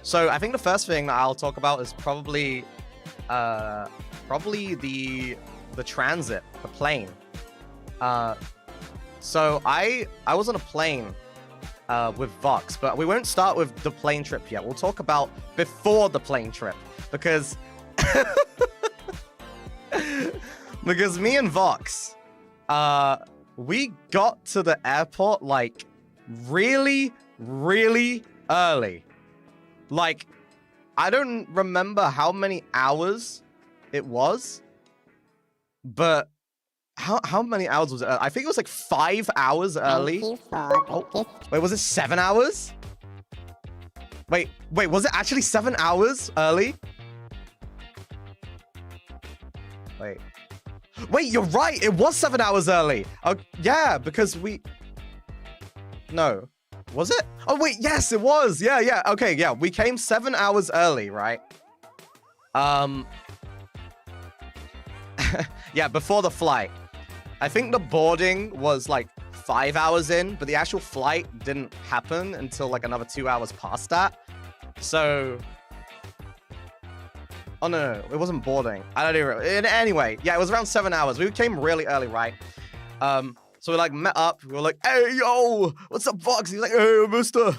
So I think the first thing that I'll talk about is probably the transit, the plane. So I was on a plane with Vox, but we won't start with the plane trip yet. We'll talk about before the plane trip, because because me and Vox, we got to the airport like really early. Like, I don't remember how many hours it was, but how many hours was it? I think it was like 5 hours early. Oh, wait, was it 7 hours? Wait, was it actually 7 hours early? Wait, you're right. It was 7 hours early. Oh, yeah, because No. Was it? Oh, wait, yes, it was. Yeah. Okay, yeah. We came 7 hours early, right? Yeah, before the flight. I think the boarding was like 5 hours in, but the actual flight didn't happen until like another 2 hours past that. So... Oh, no, it wasn't boarding. I don't even... Anyway, yeah, it was around 7 hours. We came really early, right? So we like met up. We were like, "Hey, yo, what's up, Vox?" He's like, "Hey, Mysta."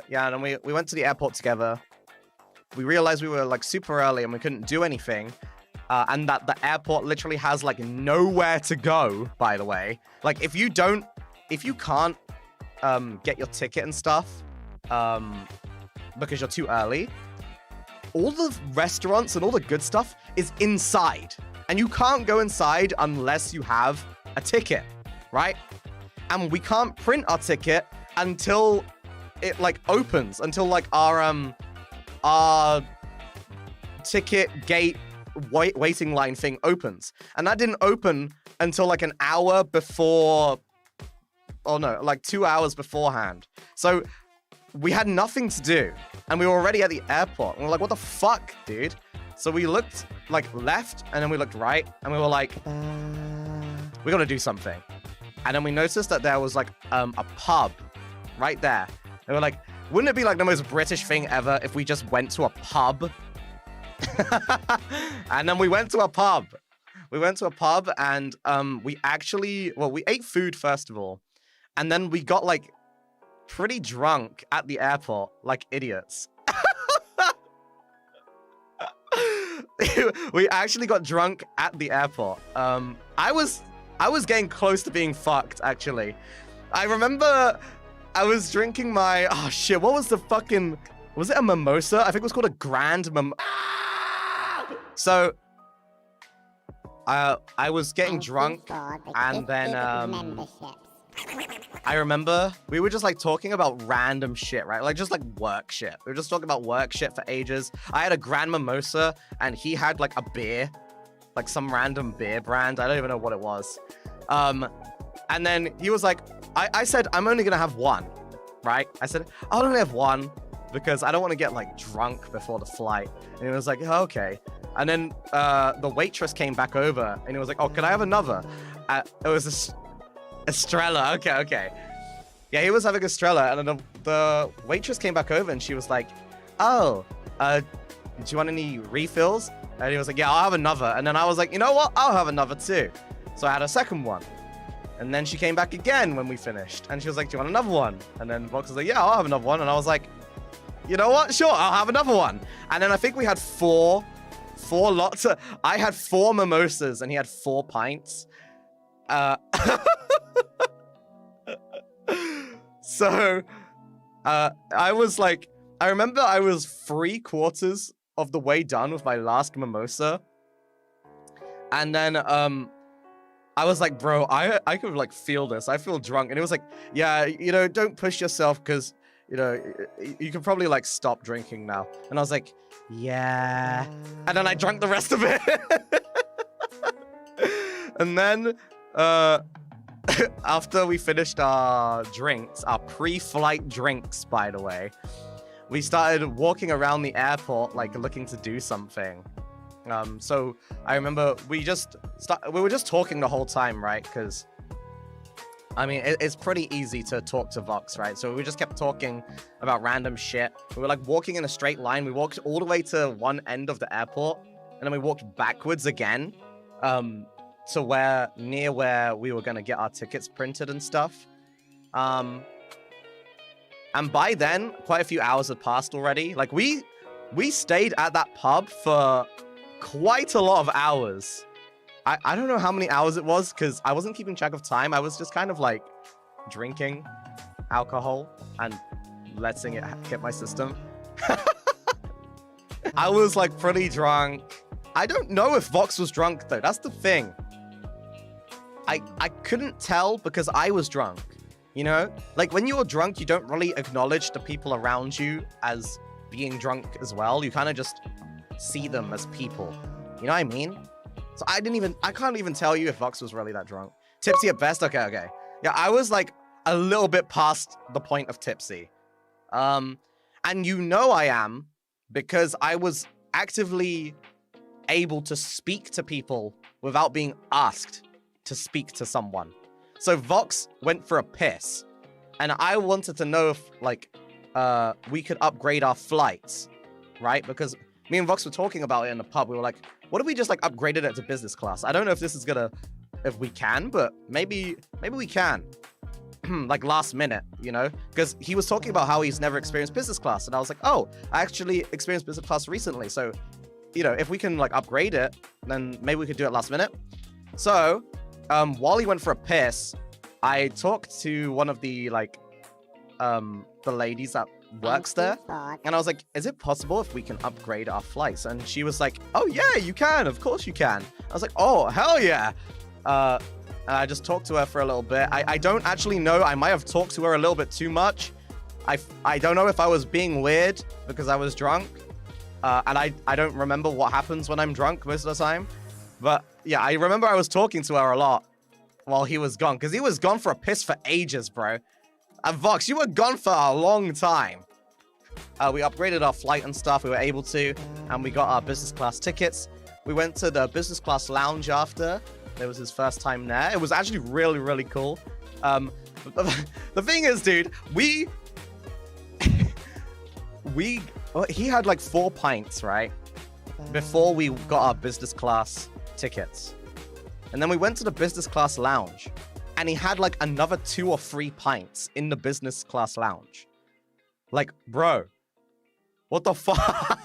Yeah, and then we went to the airport together. We realized we were like super early and we couldn't do anything. And that the airport literally has like nowhere to go, by the way. Like if you can't get your ticket and stuff because you're too early, all the restaurants and all the good stuff is inside. And you can't go inside unless you have a ticket, right? And we can't print our ticket until it like opens, until like our ticket gate waiting line thing opens. And that didn't open until like an hour before, oh no, like 2 hours beforehand. So we had nothing to do and we were already at the airport. And we were like, what the fuck, dude? So we looked like left and then we looked right and we were like, we gotta do something. And then we noticed that there was like a pub right there. They were like, wouldn't it be like the most British thing ever if we just went to a pub? And then we went to a pub. We went to a pub and we ate food first of all. And then we got like pretty drunk at the airport, like idiots. We actually got drunk at the airport. I was getting close to being fucked, actually. I remember I was drinking my... Oh, shit. What was the fucking... Was it a mimosa? I think it was called a grand mimosa. So, I was getting drunk, and then, I remember we were just, like, talking about random shit, right? Like, just, like, work shit. We were just talking about work shit for ages. I had a grand mimosa, and he had, like, a beer. Like, some random beer brand. I don't even know what it was. And then he was like... I said, I'm only gonna have one, right? I said, I'll only have one because I don't want to get, like, drunk before the flight. And he was like, oh, okay. And then the waitress came back over, and he was like, oh, can I have another? It was Estrella. Okay. Yeah, he was having Estrella, and then the waitress came back over, and she was like, oh, do you want any refills? And he was like, yeah, I'll have another. And then I was like, you know what? I'll have another too. So I had a second one. And then she came back again when we finished. And she was like, do you want another one? And then Vox was like, yeah, I'll have another one. And I was like, you know what? Sure, I'll have another one. And then I think we had four lots of... I had 4 mimosas and he had 4 pints. So, I was like... I remember I was 3/4 of the way done with my last mimosa. And then, I was like, bro, I could, like, feel this. I feel drunk. And it was like, yeah, you know, don't push yourself because, you know, you can probably, like, stop drinking now. And I was like, yeah. And then I drank the rest of it. And then, after we finished our drinks, our pre-flight drinks, by the way, we started walking around the airport, like, looking to do something. So I remember we were just talking the whole time, right? Because I mean, it's pretty easy to talk to Vox, right? So we just kept talking about random shit. We were like walking in a straight line. We walked all the way to one end of the airport, and then we walked backwards again, to near where we were gonna get our tickets printed and stuff. And by then, quite a few hours had passed already. Like we stayed at that pub for quite a lot of hours. I don't know how many hours it was because I wasn't keeping track of time. I was just kind of like drinking alcohol and letting it hit my system. I was like pretty drunk. I don't know if Vox was drunk though. That's the thing. I couldn't tell because I was drunk. You know? Like when you're drunk, you don't really acknowledge the people around you as being drunk as well. You kind of just see them as people. You know what I mean? So I can't even tell you if Vox was really that drunk. Tipsy at best? Okay. Yeah, I was like a little bit past the point of tipsy. And you know I am because I was actively able to speak to people without being asked to speak to someone. So Vox went for a piss and I wanted to know if like we could upgrade our flights, right? Because me and Vox were talking about it in the pub. We were like, what if we just like upgraded it to business class? I don't know if this is gonna, if we can, but maybe we can. Like last minute, you know? Because he was talking about how he's never experienced business class. And I was like, oh, I actually experienced business class recently. So, you know, if we can like upgrade it, then maybe we could do it last minute. So, while he went for a piss, I talked to one of the like, the ladies that works there, and I was like, is it possible if we can upgrade our flights? And she was like, oh yeah, you can, of course you can. I was like, oh hell yeah. And I just talked to her for a little bit. I don't actually know, I might have talked to her a little bit too much. I don't know if I was being weird because I was drunk, and I don't remember what happens when I'm drunk most of the time, but yeah, I remember I was talking to her a lot while he was gone, because he was gone for a piss for ages, bro. And Vox, you were gone for a long time. We upgraded our flight and stuff. We were able to, and we got our business class tickets. We went to the business class lounge after. It was his first time there. It was actually really, really cool. The thing is, dude, he had like 4 pints, right? Before we got our business class tickets. And then we went to the business class lounge. And he had like another 2 or 3 pints in the business class lounge. Like, bro, what the fuck?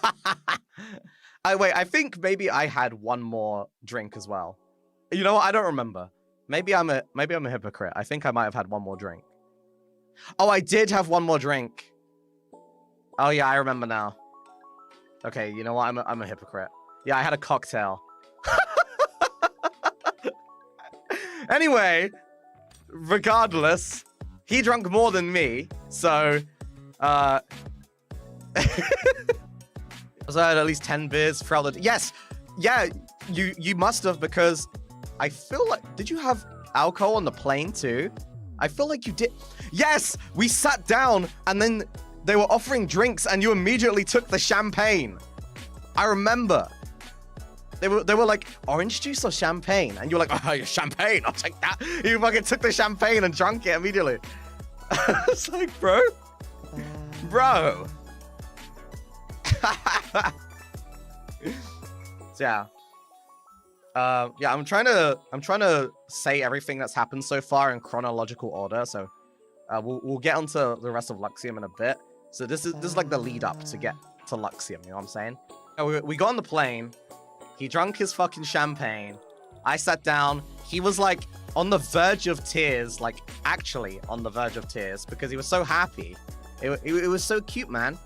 Wait, I think maybe I had one more drink as well. You know what? I don't remember. Maybe I'm a hypocrite. I think I might have had one more drink. Oh, I did have one more drink. Oh yeah, I remember now. Okay, you know what? I'm a hypocrite. Yeah, I had a cocktail. Anyway, regardless, he drank more than me, so so I had at least 10 beers throughout the... Yes! Yeah, you must have, because I feel like... Did you have alcohol on the plane too? I feel like you did. Yes! We sat down and then they were offering drinks and you immediately took the champagne. I remember. They were like, orange juice or champagne? And you were like, oh, champagne, I'll take that. You fucking took the champagne and drank it immediately. It's like, bro. Bro. So yeah. Yeah, I'm trying to say everything that's happened so far in chronological order. So we'll get onto the rest of Luxiem in a bit. So this is like the lead up to get to Luxiem, you know what I'm saying? We got on the plane. He drank his fucking champagne. I sat down. He was like on the verge of tears, like actually on the verge of tears because he was so happy. It was so cute, man.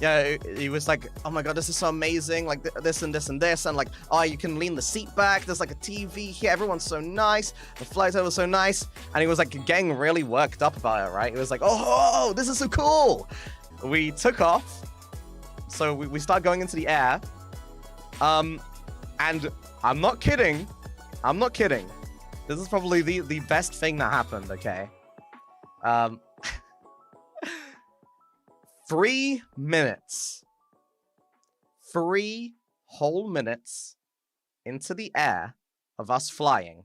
Yeah, he was like, oh my god, this is so amazing, like this and this and this, and like, oh, you can lean the seat back, there's like a TV here, everyone's so nice, the flight was so nice, and he was like getting really worked up about it, right? He was like, oh, this is so cool. We took off, so we start going into the air, and I'm not kidding, this is probably the best thing that happened, okay? 3 minutes. 3 whole minutes into the air of us flying.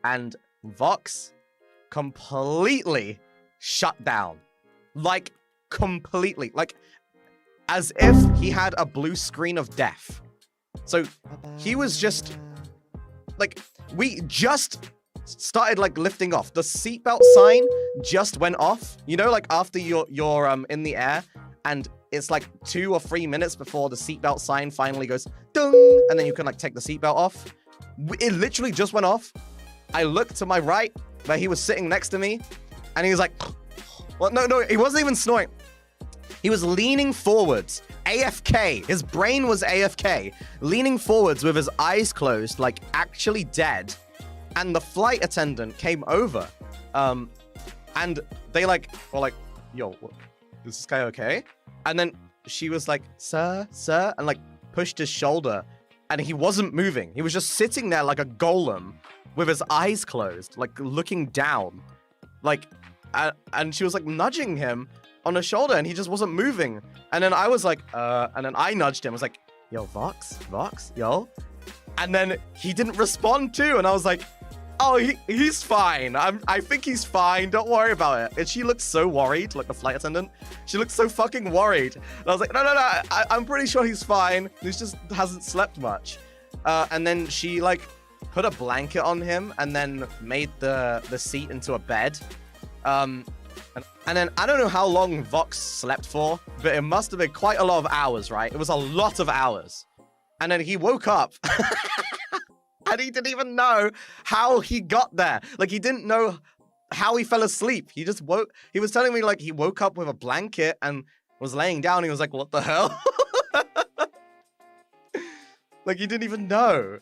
and Vox completely shut down. Like, completely. Like, as if he had a blue screen of death. So he was just, like, we just started, like, lifting off. The seatbelt sign just went off. You know, like, after you're in the air, and it's, like, 2 or 3 minutes before the seatbelt sign finally goes, dung, and then you can, like, take the seatbelt off. It literally just went off. I looked to my right, where he was sitting next to me, and he was like, well, no, he wasn't even snoring. He was leaning forwards, AFK. His brain was AFK, leaning forwards with his eyes closed, like actually dead. And the flight attendant came over, and they were like, yo, is this guy okay? And then she was like, sir, and like pushed his shoulder, and he wasn't moving. He was just sitting there like a golem with his eyes closed, like looking down, like, and she was like nudging him on the shoulder, and he just wasn't moving. And then I was like, and then I nudged him. I was like, yo, Vox, yo. And then he didn't respond too. And I was like, oh, he's fine. I think he's fine. Don't worry about it. And she looked so worried, like the flight attendant. She looked so fucking worried. And I was like, no, I'm pretty sure he's fine. He just hasn't slept much. And then she like put a blanket on him and then made the seat into a bed. And then I don't know how long Vox slept for, but it must have been quite a lot of hours, right? It was a lot of hours. And then he woke up and he didn't even know how he got there. Like, he didn't know how he fell asleep. He just woke. He was telling me like he woke up with a blanket and was laying down. He was like, what the hell? Like, he didn't even know.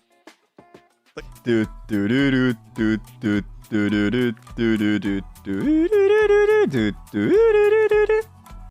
Like,